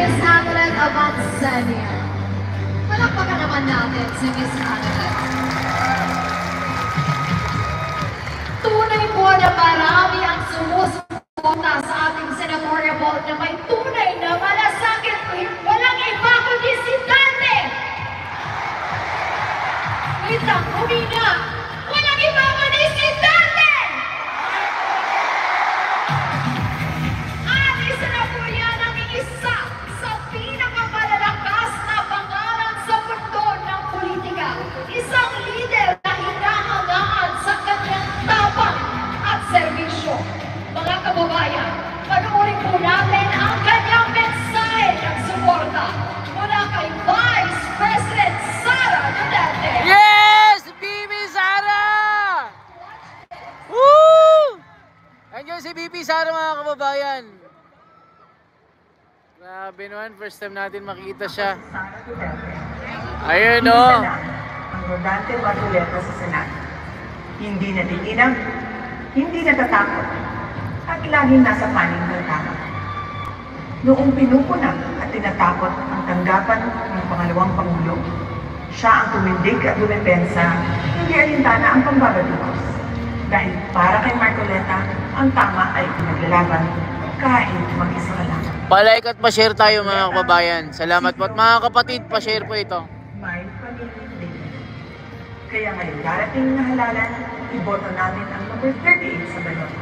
Miss Amulet Avancenia. Palakpakan naman natin si Miss Amulet. Tunay po na marami ang sumusuporta sa ating senatorial vote na may tunay na malasakit. Walang iba kundi si Dante! Wait lang, humina! Walang iba kundi si Dante! At isa na po yan ang isa sa pinakamalalakas na pangalan sa mundo ng politika. Isang leader na hinahangaan sa kanyang tapang at serbisyo. Mga kababayan, panoorin po natin ang kanyang mensahe ng suporta mula kay Vice President Sara Duterte. Yes! Bibi Sara! Woo! Andiyan si Bibi Sara, mga kababayan. Grabe naman, first time natin makita siya. Ayun o. Ang Rodante Marcoleta sa Senado. Hindi natitinag, hindi natatakot, at laging nasa panig ng tama. Noong pinupunang at tinatakot ang tanggapan ng pangalawang Pangulo, siya ang tumindig at dumepensa, hindi alintana ang pambabatikos. Dahil para kay Marcoleta, ang tama ay pinaglalaban kahit mag-isa ka lang. Palike at pa-share tayo, mga kababayan. Salamat po. At mga kapatid, pa-share po ito. May pamilya. Kaya ngayon darating na halalan, iboto namin ang number 38 sa balot.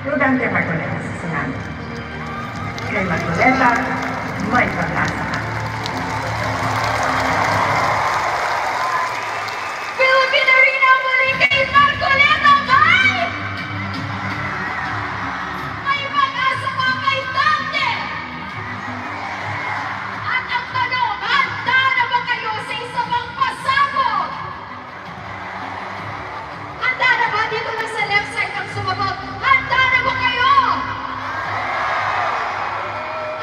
Rodante Marcoleta sa Senado. Kay Marcoleta, may pag-asa ka. Philippine Arena muli kay Marcoleta, bye! May pag-asa pa kay Dante! At ang tanong, handa na ba kayo sa isa pang pasabog? Handa na ba dito na sa left side ang sumagot? Handa na ba kayo?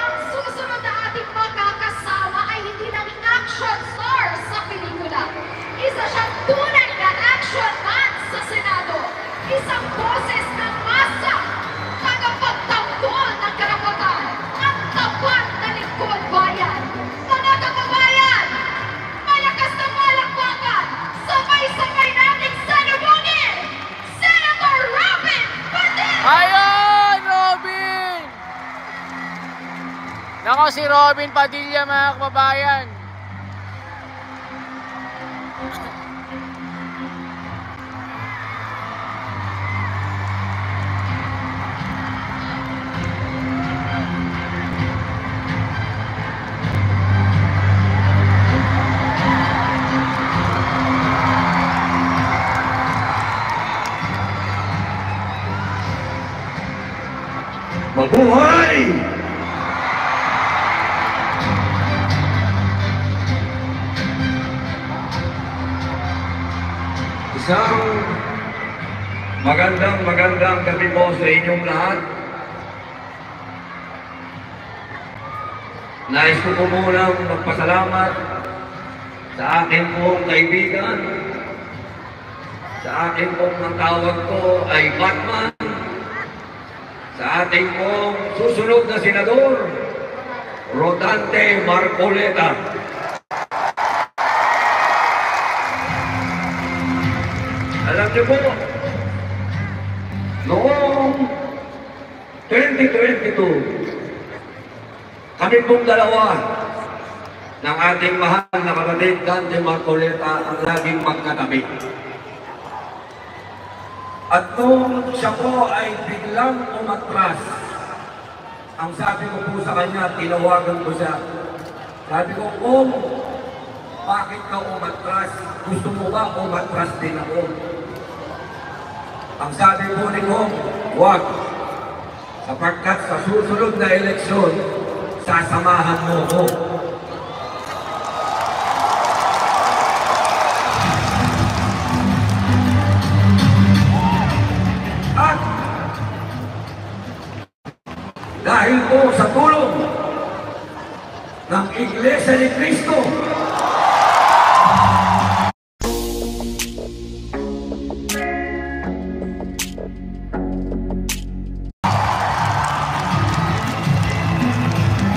Ang susunod na ating makakasama ay hindi ng action star sa pelikula. Isa siyang tunay na action man sa Senado. Isang boses ng masa, tagapagtanggol ng karapatan, at tapat na lingkod bayan. Mga kababayan, malakas na palakpakan, sabay-sabay nating salubungin, Senator Robin Padilla! Ayun, Robin! Nako, si Robin Padilla, mga kababayan. Mabuhay! Isang magandang gabi po sa inyong lahat. Nais ko po munang magpasalamat sa aking pong kaibigan. Sa aking pong ang tawag ko ay Batman. Sa ating pong susunod na senador, Rodante Marcoleta. Alam niyo po, noong 2022, kami pong dalawa ng ating mahal na kapatid Dante Marcoleta ang laging magkatabi. At nung siya po ay biglang umatras, ang sabi ko po sa kanya, tinawagan ko siya. Sabi ko, bakit ka umatras? Gusto mo ba umatras din ako? Ang sabi po ni Kong, wag. Sapagkat sa susunod na eleksyon, sasamahan mo ko. At dahil po sa tulong ng Iglesia ni Cristo,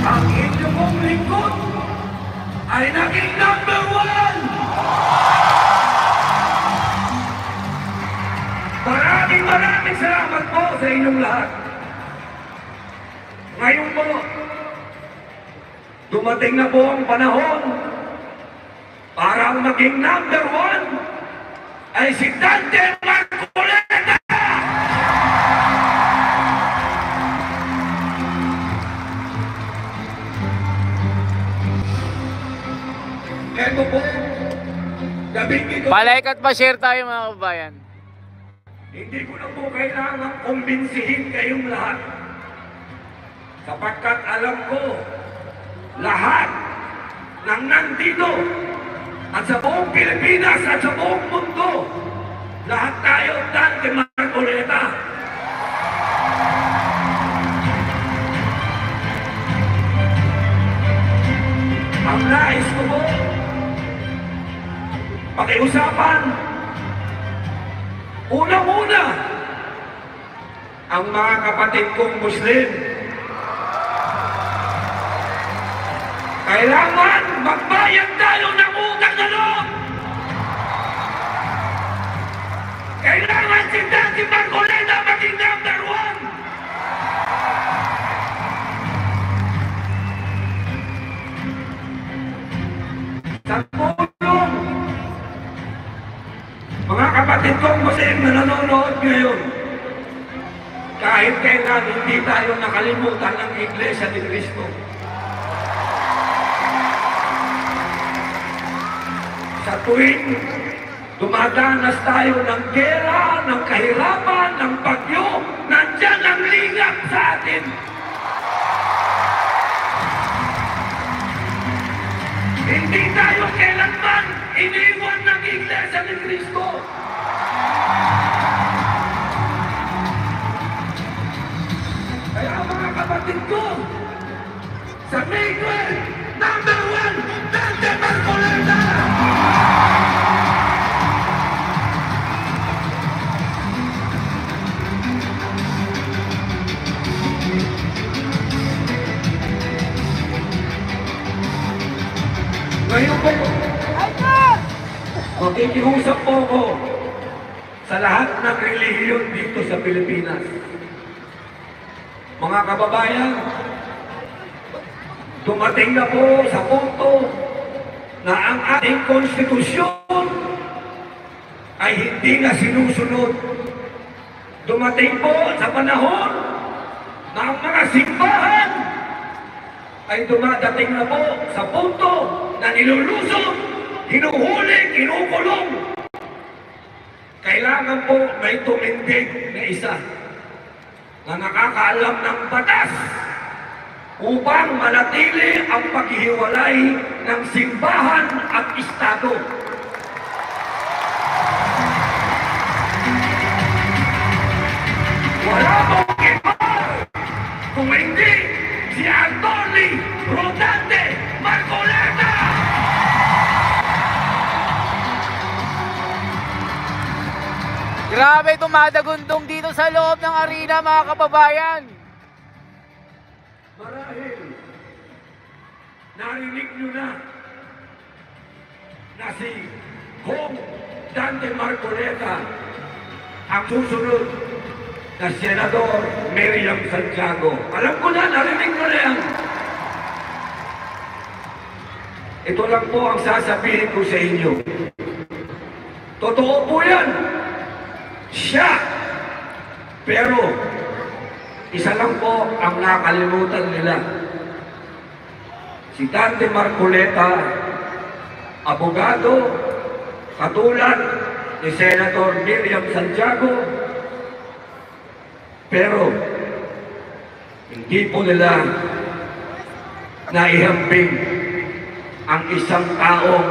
ang inyo po ay naging number 1. Maraming salamat po sa inyong lahat. Ngayon po, dumating na po ang panahon para ang maging number 1 ay si Dante Marcoleta! Eto po, gabing ito. Palike at pa-share tayo mga kababayan. Hindi ko na po kailangan kumbinsihin kayong lahat. Sapagkat alam ko, lahat ng nandito at sa buong Pilipinas at sa buong mundo, lahat tayo Dante Marcoleta. Ang nais ko po, pakiusapan, unang-una, ang mga kapatid kong Muslim. Kailangan magbayad tayo ng utang na loob. Kailangan si Dante Marcoleta maging number 1. Sa tulong, mga kapatid kong Muslim na nanonood ngayon, kahit kailan hindi tayo nakalimutan ng Iglesia ni Cristo. Sa tuwing dumadanas tayo ng gera, ng kahirapan, ng bagyo, nandyan ang lingap sa atin. Hindi tayo kailanman iniwan ng Iglesia ni Cristo. Kaya mga kapatid ko, sa May 12, number 1, Dante Marcoleta! Ngayon po, makikiusap po ako sa lahat ng relihiyon dito sa Pilipinas. Mga kababayan, dumating na po sa punto na ang ating konstitusyon ay hindi na sinusunod. Dumating po sa panahon na ang mga simbahan ay dumadating na po sa punto na nilulusog, hinuhuli, kinukulong. Kailangan po may tumindig na isa na nakakaalam ng batas upang manatili ang paghihiwalay ng simbahan at Estado. Wala pong iba kung hindi si Anthony Rodante Marcoleta! Grabe, tumadagundong dito sa loob ng arena mga kababayan. Marahil, narinig nyo na si Kong Dante Marcoleta ang susunod na Senador Miriam Santiago. Alam ko na, narinig ko na yan. Ito lang po ang sasabihin ko sa inyo. Totoo po yan. Siya. Pero, isa lang po ang nakalimutan nila. Si Dante Marcoleta, abogado, katulad ni Senator Miriam Santiago, pero hindi po nila naihambing ang isang taong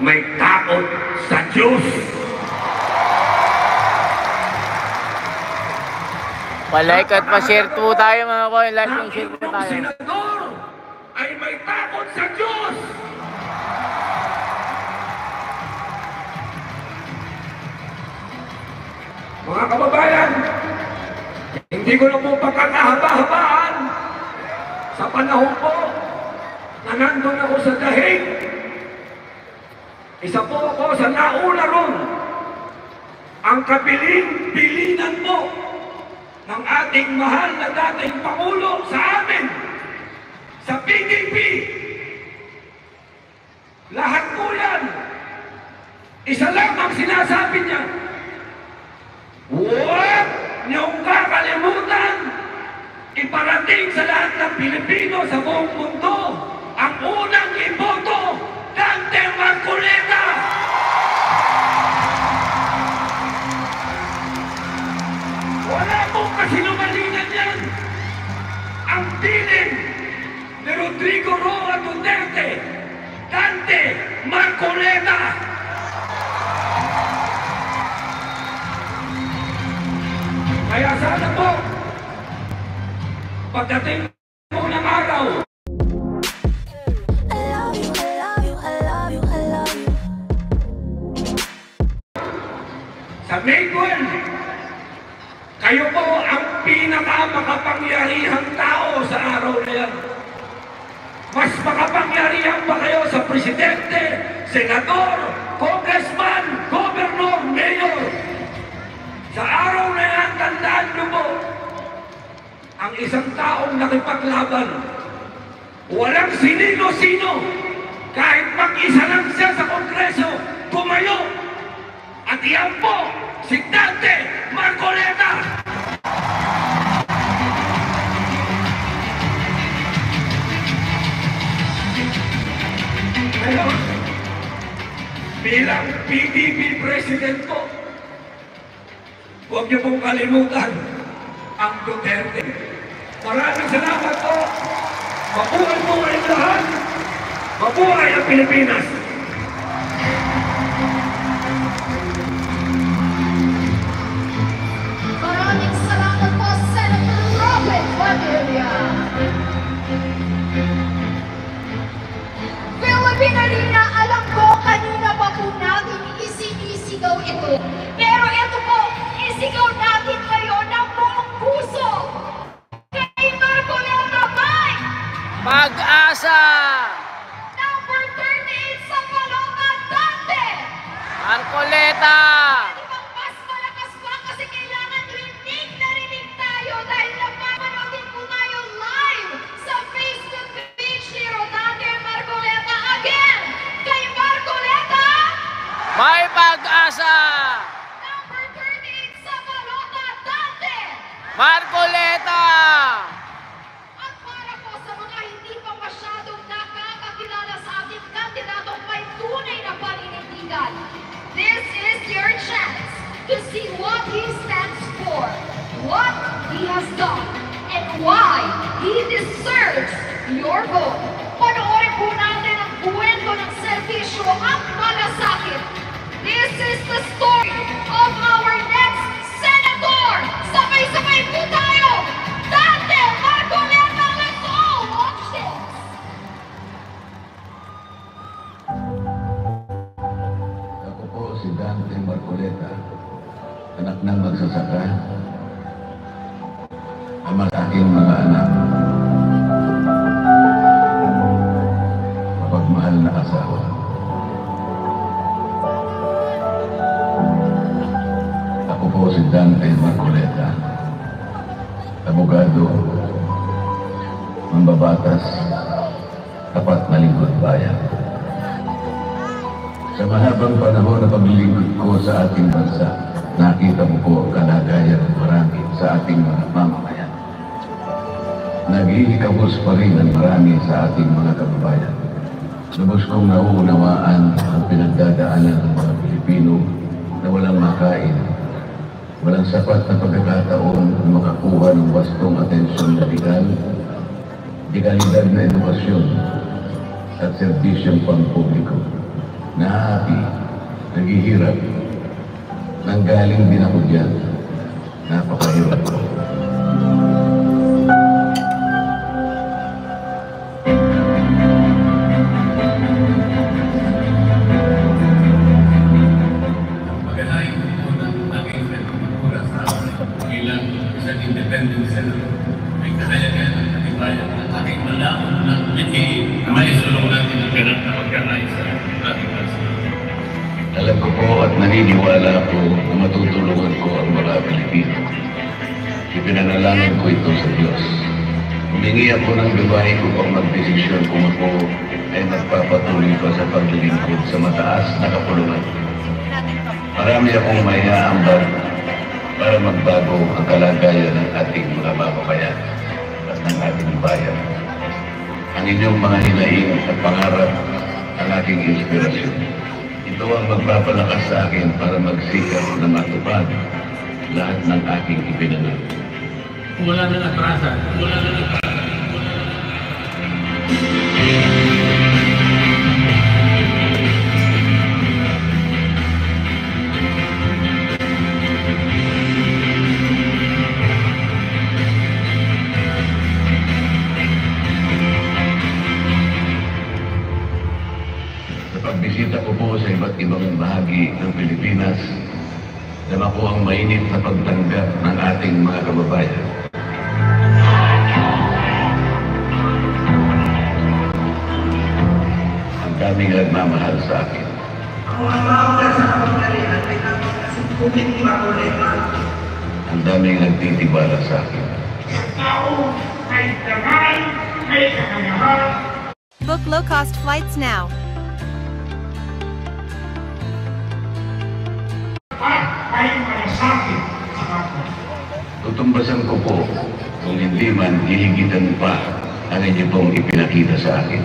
may takot sa Diyos. Palike at pa-share po tayo mga kababayan. Like and share po Ang tayo. senador ay may takot sa Diyos. Mga kababayan, hindi ko na po pagkakahaba-habaan sa panahon po na nandun ako sa dahig. Isa po ako sa nauna ron. Ang kabilin-bilinan mo ng ating mahal na dating Pangulo sa amin, sa PDP. Lahat po yan. Isa lang ang sinasabi niya. Huwag niyong kakalimutan iparating sa lahat ng Pilipino sa buong mundo ang unang iboto, Dante Marcoleta! Wala pong kasinungalingan yan. Ang tinig ni Rodrigo Roa Duterte, Dante Marcoleta! Kaya sana po, pagdating po ng araw, sa May 12, kayo po ang pinakamakapangyarihang tao sa araw na yan. Mas makapangyarihan pa kayo sa presidente, senador, congressman, governor, mayor. Sa araw na yan, tandaan nyo po, ang isang taong nakipaglaban, walang sinino-sino, kahit mag-isa lang siya sa kongreso, tumayo. At iyan po, si Dante Marcoleta! Ngayon, bilang PDP President po, huwag niyo pong kalimutan ang Duterte. Maraming salamat po. Mabuhay po kayong lahat. Mabuhay ang Pilipinas. Maraming salamat po, Senator Robin Padilla. Philippine Arena, alam ko kanina pa po natin isinisigaw ito. Pero ito po, isigaw natin ngayon ng buong puso. Kay Marcoleta Bay! Pag-asa! Number 38 sa Paloma, Dante! Marcoleta! Pwede bang mas malakas pa kasi kailangan rinig na rinig tayo dahil napapanood din po tayo live sa Facebook page ni Rodante Marcoleta. Again, kay Marcoleta! May pag-asa! Number 38 sa Paloma, Dante! Marcoleta! At para po sa mga hindi pa masyadong nakakakilala sa ating kandidatong may tunay na paninindigan, this is your chance to see what he stands for, what he has done, and why he deserves your vote. Panoorin po natin ang kwento ng serbisyo at malasakit. This is the story of our next senator. Sabay-sabay po tayo! Dante Marcoleta, let's all watch this! Ako po si Dante Marcoleta, anak ng magsasaka, ama sa aking mga anak, mapagmahal na asawa. Ako po si Dante Marcoleta, abogado, mambabatas, tapat na lingkod bayan. Sa mahabang panahon na paglilingkod ko sa ating bansa, nakita mo po ang kalagayan ng marami sa ating mga mamamayan. Naghihikabos pa rin ang marami sa ating mga kababayan. Lubos kong nauunawaan ang pinagdadaanan ng mga Pilipino na walang makain, walang sapat na pagkakataon na makakuha ng wastong atensyon na legalidad na edukasyon at serbisyong pampubliko. Nahati, naghihirap, nanggaling din ako dyan. Napakahirap ko. Magalain po ng aming pagkakura sa bilang isang independent senator ay kakayagan ng katibayan ng aking pananaon na maisulong natin ang ganap na pagkakaisa sa ating bansa. Alam ko po at naniniwala ako na matutulungan ko ang mga Pilipino. Ipinanalangin ko ito sa Diyos. Humingi ako ng gawain upang magdesisyon kung ako ay magpapatuloy pa sa paglilingkod sa mataas na kapulungan. Marami akong maiaambag para magbago ang kalagayan ng ating mga mamamayan at ng ating bayan. Ang inyong mga hinaing at pangarap ang aking inspirasyon. Ito ang magpapalakas sa akin para magsikap na matupad lahat ng aking ipinanal. Wala nang atrasan. Wala nang atrasan. Sa pagbisita ko po sa iba't ibang bahagi ng Pilipinas, dala ko ang mainit na pagtanggap ng ating mga kababayan. Ang daming nagmamahal sa akin. Ang daming nagtitiwala sa akin. Book low-cost flights now. Tutumbasan ko po kung hindi man hihigitan pa ang inyo pong ipinakita sa akin.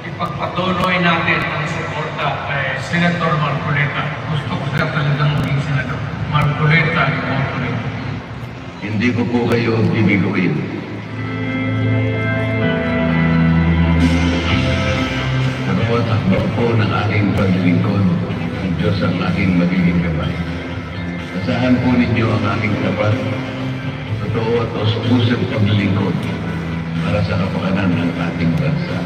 Ipagpatuloy natin ang suporta kay Senator Marcoleta. Gusto ko sila talagang maging Senator Marcoleta. Hindi ko po kayo bibiguin. Sa bawat akbang po ng aking paglilingkod, ang Diyos ang aking magiging gabay. Asahan po ninyo ang aking tapat, totoo at usap-usap paglilingkod para sa kapakanan ng ating bansa.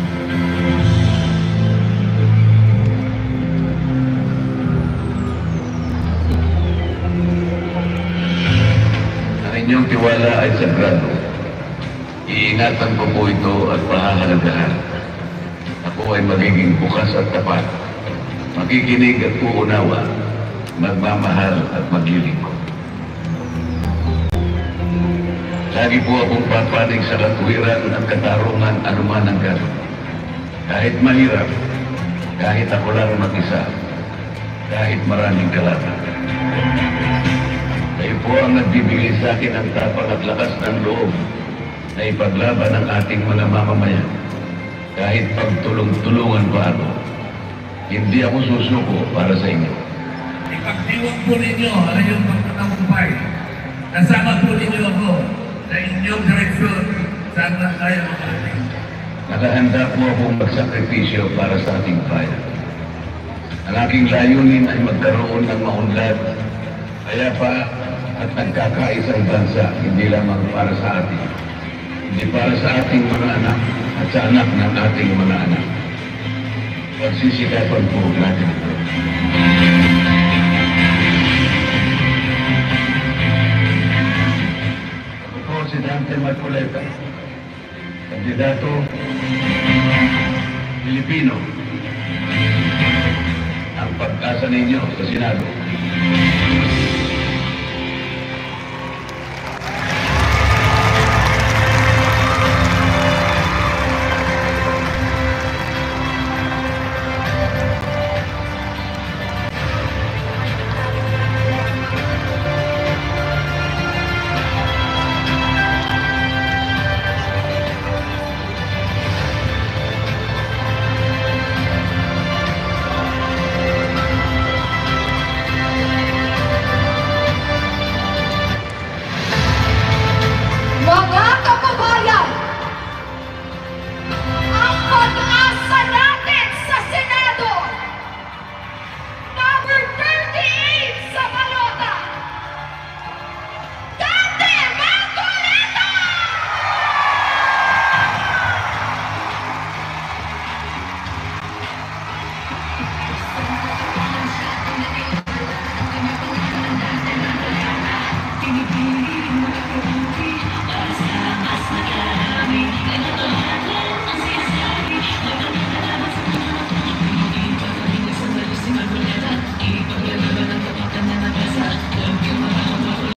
Ang inyong tiwala ay sagrado. Iingatan ko po ito at pahahalagahan. Ako ay magiging bukas at tapat, makikinig at uunawa, magmamahal at maglilingkod. Lagi po akong papanig sa katwiran at katarungan anuman ang gano'n. Kahit mahirap, kahit ako lang mag-isa, kahit maraming kalaban. Kayo po ang nagbibigay sa akin ang tapang at lakas ng loob na ipaglaban ang ating mga mamamayan. Kahit pagtulong-tulungan pa ako, hindi ako susuko para sa inyo. Ipagdiwag po ninyo ang inyong pagtatagumpay. Kasama po ninyo ako sa inyong direksyon saan na kayo makarating. Nakahanda po akong magsakripisyo para sa ating bayan. Ang aking layunin ay magkaroon ng maunlad, payapa at nagkakaisang bansa, hindi lamang para sa atin, hindi para sa ating mga anak at sa anak ng ating mga anak. Pagsisikapan po natin ito. Ako po si Dante Marcoleta, kandidato Pilipino. Ang pag-asa ninyo sa Senado.